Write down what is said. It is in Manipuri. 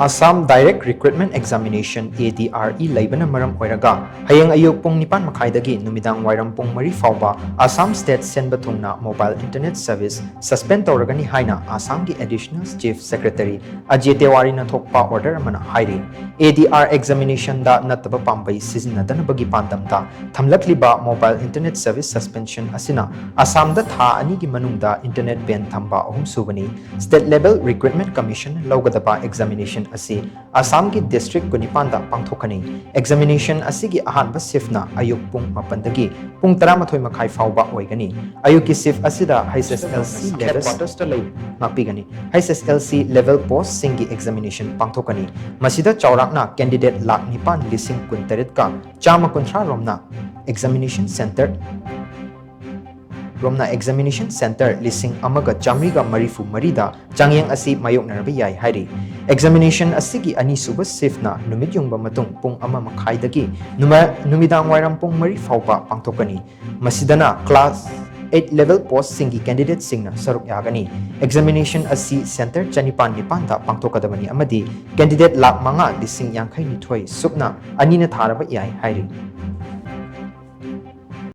Assam Direct Recruitment Examination ADRE Leibana maram oiraga hayeng ayuk pung nipan makaidagi numidang wairam pung mari phaoba Assam State shinba thungna mobile internet service Suspend Touragani haina Assam ki Additional Chief Secretary Ajay Tewari na thokpa order amana hairi ADR examination da nataba pambai sizinadana bagi pandam da thamlakliba mobile internet service suspension asina Assam da tha ani gi manungda internet ban thamba ahum subani state level recruitment commission logadaba examination asi Assam ki district kunipanda pangthokani examination asigi ahanba sifna ayuk pung mapandagi pung 13 makai phaoba oigani ayuk ki sif asida HSLC level mapigani HSLC level post singi examination pangthokani masida chaurakna candidate lakh nipan lising kuntarit ka chama kunthra romna examination center lising amaga chamriga marifu marida changyang asi mayok narabi yai hairi examination asigi ani suba sifna numit yungba matung pung ama makhaidagi numidang wairam pung mari phaoba pangthokani masidana class 8 level post singi candidate singna saruk yagani examination asi center chanipan nipanda pangthokadabani amadi candidate lakh manga lising yankhai nithoi supna anina tharaba yai hairi